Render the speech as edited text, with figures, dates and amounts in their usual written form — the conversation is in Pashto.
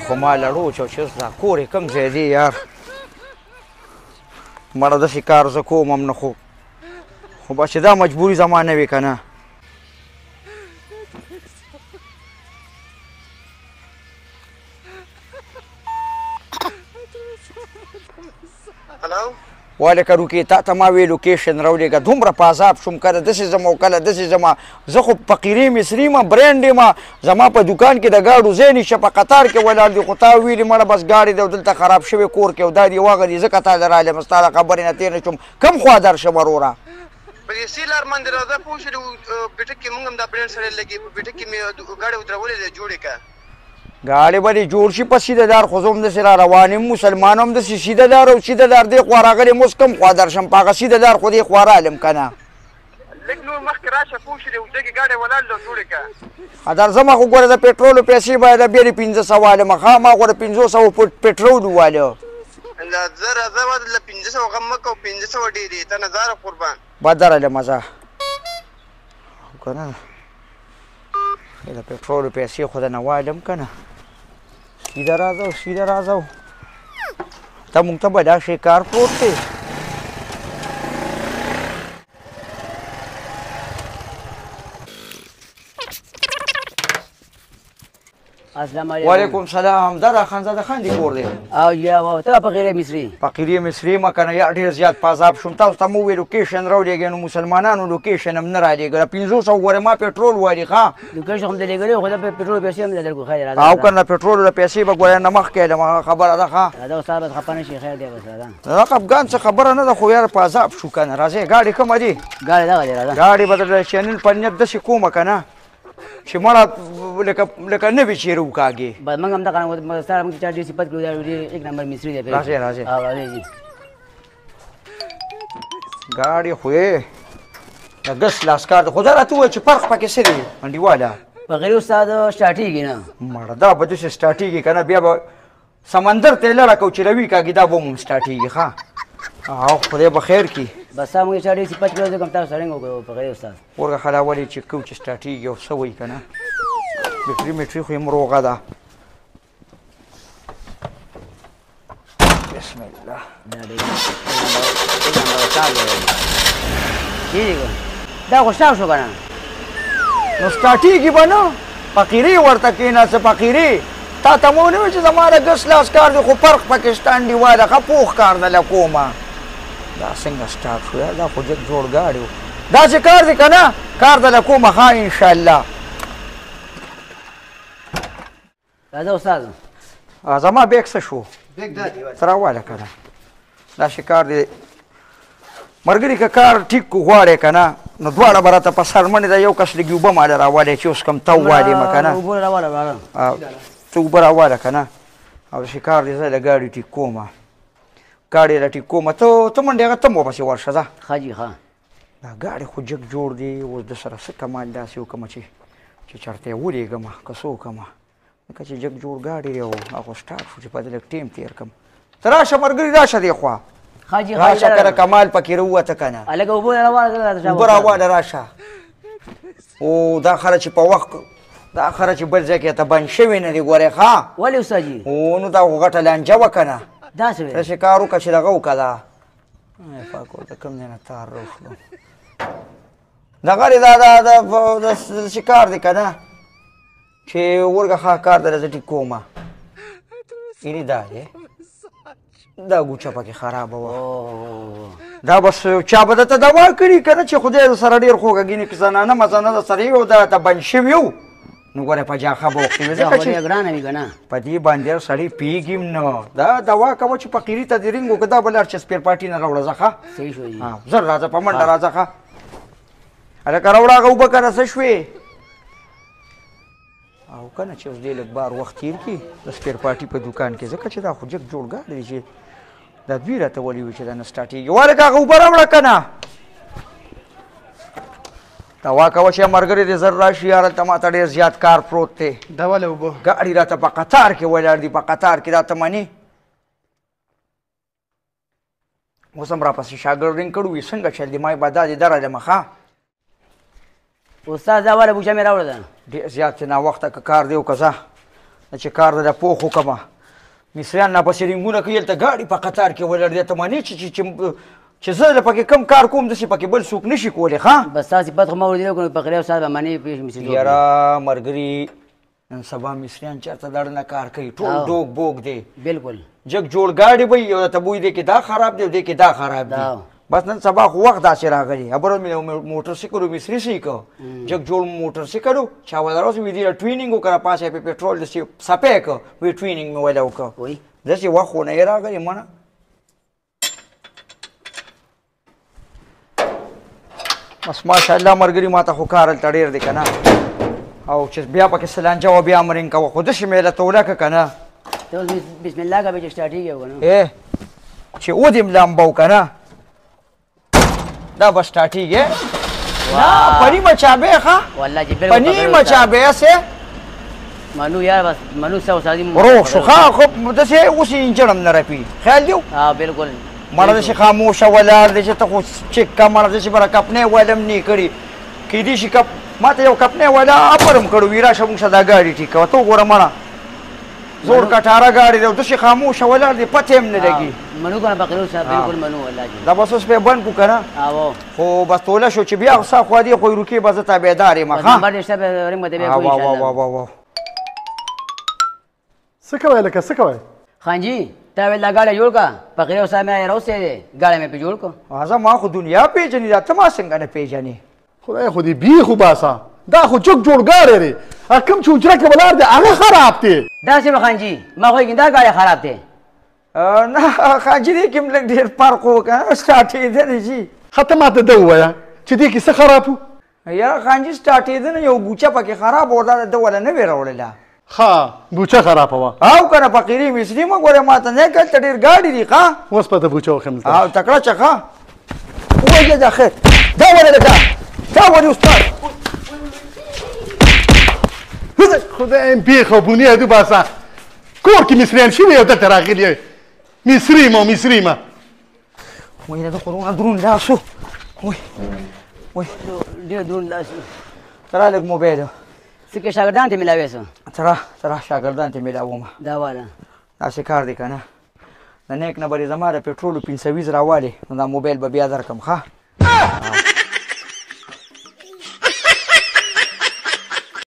خو ما لړو چې دا کور یې کوم ځای دی یار مړه داسې کار زه کوم هم نه خو بس چې دا مجبوري زما نه وي که نه والکه روکې تا ته ما وی لوکیشن راولېږه دومره په عذاب شوم کله داسې ځم او کله داسې ځم زه خو فقیرې مصري یم برینډ یم زما په دوکان کې د ګاډو ځای نشته په قطار کې ولاړ دي خو تا ویلې مړه بس ګاډي دی دلته خراب شوی کور کې او دا دې واغلي ځکه تا له رالم ستا د خبرې نه تېر نه شوم کم خوا در شم وروره په دې سی لار باندې راځه پوه شولې بیټک کې مونږ هم دا برینډ سره لګي په بیټک کې مې ګاډي ودرولې ده جوړې که ګاډی به دې جوړ شي په سیده دار خو زه هم داسې را روان یم مسلمان هم داسې سیده دار او سیده دار دې خوا راغلی یم اوس کم خوا درشم په هغه سیده دار خو دې خوا رالم که نه لږ نور مخکې راشه پوه شولې اوسه کې ګاډی ولاړ ده جوړې که درځم خو ګوره د پېټرولو پیسې باید بیا دې 500 والم ما خو د 500 پېټرول وواله زه راځه له 500 غم مه کوه 500 ډېرې ته نظاره قربان بدرله مزه که نه د پېټرولو پیسې خو د نه والم که نه سیده راځه سیده راځه ته مونږ ته به دا شی کار پروت دی السلام علیکم وعلیکم سلام دا خانزاده خان دی کور دی او یا ته فقیره مصری فقیره مصری ما کنه یا ډیر زیات پازاب شوم تاسو ته مو وی لوکیشن راولېږئ نو مسلمانانو لوکیشن هم نه رالېږه 500 ګوره ما پېټرول وایي ښه لوکیشن هم دې لېږلی خو د پېټرول پیسې هم درکړو خیر او که نه پېټرول د پیسې به ګوره نه مخکې علم خبره ده ښه دا استاد خفه نه شي خیر دی بس دا خفګان څه خبره نه ده خو یار پازاب شو که نه راځئ ګاډي کومه دي ګاډي دغه دی راځه ګاډي به د چینل په نیت داسې کومه که نه چې مړه لکه نه وي چېرې وکاږې بس موږ هم دغه سره موږ چا ډېر صفت کړو دا ډېر 1 نمبر مصري دی راځئ راځئ او راځئ جي ګاډي خو یې د ګس لاس کار دی خو دا راته ووایه چې فرق پکې څه دی انډیواله فقیري استاد سټارټېږي نه مړه دا به داسې سټارټېږي که نه بیا به سمندر ته یې لړه کو چې روي کاږي دا به هم سټارټېږي ښه او خدای به خیر کړي بس موږ چا ډېر صفت کړو ځکه تاسو سره وکړو فقیري استاد ورګه خلا ولې چې کو چې سټارټېږي او څه وایي که نه بیټري میټري خو یې مروغه ده بسم الله دا خو شاو شو که نه نو سټارټېږي به نه فقیري ورته کېناسه فقیري تا ته مو نه وایي چې زما د ګس لاس کار دی خو فرق پاکستان دی واده ښه پوخ کار ده له کومه دا څنګه سټارټ شو یار دا خو جګ جوړ ګاډی و داسې کار دی که نه کار ده له کومه ښه انشاءالله راځه استاد زما بیګ څه شو ته راواله که نه داسې کار دی ملګري که کار ټیک غواړې که نه نو دواړه به راته په سر منډې ده یو کس لږې اوبه ماله راوالی چې اوس کوم ته ووالې مه که نه اوبه راواله ته اوبه راواله که نه او داسې کار دی زه له ګاډي ټیک کومه ګاډي له ټیک کومه ته منډې هغه ته م ورپسې ورشه ځه ښه جي ښه دا ګاډي خو جګ جوړ دی اوس د سره څه کمال داسې وکړمه چې چېرته یې ولېږمه که څه وکړمه لکه چې جګ جوړ ګاډي دی او هغه سټارټ شو چې په دې لږ ټیم تېر کړم ته راشه ملګري راشه دې خوا ښه جي راشه که کمال پکې راووته که نه هلکه اوبه راواله اوبه راواله راشه او دا خره چې په وخت دا خره چې بل ځای کې ته بند شوې نه دي ګورې ښه ولې استاد جي او نو دا خو غټه لانجه وه که نه داسې وې داسې کار وکړه چې دغه وکړه دا پاک ورته کوم ځای نه تار راوښلو دغه دی دا داسې کار دی که نه چې ورګه ښه کار دی زه ټیک کومه یعنې دا دی دا ګوچه پکې خرابه وه دا بس چا به درته دوا کړي که نه چې خدای در سره ډېر خوږه که زنانه مزانه در سره یو درته بند شوي وو نو ګوره په جاخه به وختې وي ځکه چې ګرانه وي که نه په دې باندې سړی پوهېږي نه دا دوا کوه چې فقیري ته دې رینګ وکړه دا به لاړ چې سپیر پارټي نه راوړه ځه ښه صحیح شو جي زر راځه په منډه راځه ښه هلکه راوړه هغه اوبه که نه څه شوې او که نه چې اوس دې لږ بار وخت تېر کړي د سپیر پارټي په دوکان کې ځکه چې دا خو جګ جوړ ګاډی دی چې دا دوی راته ولي وي چې دا نه سټارټېږي والکه هغه اوبه راوړه که نه دوا کوه چې ملګري دې زر راشي یار هلته ما ته ډېر زیات کار پروت دی دا ولې اوبه ګاډي راته په قطار کې ولاړ دي په قطار کې راته مني اوس هم راپسې شاګرد رینګ کړی وي څنګه چل دی ما یې به دا دې درلم ښه استاد دا والا بوچه مې راوړه ده ډېر زیات چې ناوخته که کار دی وکړه ځه چې کار د پوخ وکما مصریان نه پسې رنګونه کوي هلته ګاډي په قطار کې ولر دی ته معنی چې زه پکې کم کار کوم داسې پکې بل څوک نشي کولی ښه بس تاسو صفت خو ما ورته کوم فقره استاد به معنی پیش مسی یاره مرګري نن سبا مصریان چېرته دړ نه کار کوي ټول ډوک بوک دی بالکل جګ جوړ ګاډي به یو ته بوی دی کې دا خراب دی دی کې دا خراب دی بس نن سبا خو وخت داسې راغلی خبره مې موټر سایکل مصري سیکه جګ جوړ موټر سایکل چا ولروس وی دی ټوینینګ وکړه پاسه په پېټرول دسې سپې که وی ټوینینګ مې ولا وکړه داسې وخت خو نه یې راغلی منه بس ماشاءالله مرګري ما ته خو کار هلته ډېر دی که نه او چې بیا پکې سلانجه و بیا امرین کوه خو داسې مې لته ولکه که نه بسم الله کا به چې سټارټېږي که نه چې ودیم لامبو که نه دا به سټارټېږي نه پنیمه چابې ښه والله چې بالکل پنیمه چابې هسې منو یار بس منو سو سادي روغ شو ښه خو داسې اوس یې انجن هم نه رپي خیال دی بالکل مړه داسې خاموشه ولاړ دی چې ته خو چک کا مړه داسې بره کپنې ویلم نه کړي کیدای شي کپ ما ته یو کپنې ویلا اپر هم کړو وي راشه موږ دا ګاډي ټیک کوه ته وګوره مړه زوړ کټاره ګاډي دی داسې خاموشه ولاړ دی پته هم نه لګي منو کنه فقره استاد بالکل منو والله دا بس اوس پې بند کړو که نه خو بس توله شو چې بیا سا خوا دې خو روکې به زه تابعدار یم ښه نمبر دې شته رنګ به دې کوي ان شاء الله څه کوي لکه څه کوي خان جی تا ویل گاڑی جوړ کا فقیر استاد مې راوسته گاڑی مې په جوړ کو ازه ما خو دنیا پیژنې دا ته ما څنګه نه پیژنې خدای خو دې بی خو باسا دا خو چوک جوړ ګاډی دی کوم چې اجره کې ولاړ دی هغه خراب دی دا څه خان جی ما خو دا گاڑی خراب دی نه خان جی دې کوم لږ ډېر فرق وکړه سټارټېدنې جي ښه ماته ده ووایه چې دې کې څه خراب و یاره خان جي سټارټېدنه یو بوچه پکې خراب و دا ده وله نه وې راوړله ها بوچه خرابه وه او کنه فقیري مصري مه ګورې ما ته نه کلته ډېر ګاډي دي ښه اوس به د بوچه وښیم او تکړه چې ښه ووایه دا خیر دا ولې ده دا ولې استاد خدای بیخه بونیه دو باسا کور کې مصریان شوي او دلته راغلي مصري ما وای دا خو درون لاس و وای ډېر دروند لاس ترا لږ موبایل څه کې شاګردان ته میلاوې سو ترا شاګردان ته میلاومه دا والا داسې کار دی که نه د نیک نمبر یې زما د پېټرولو 520 راوالې نو دا موبایل به بیا درکړم ښه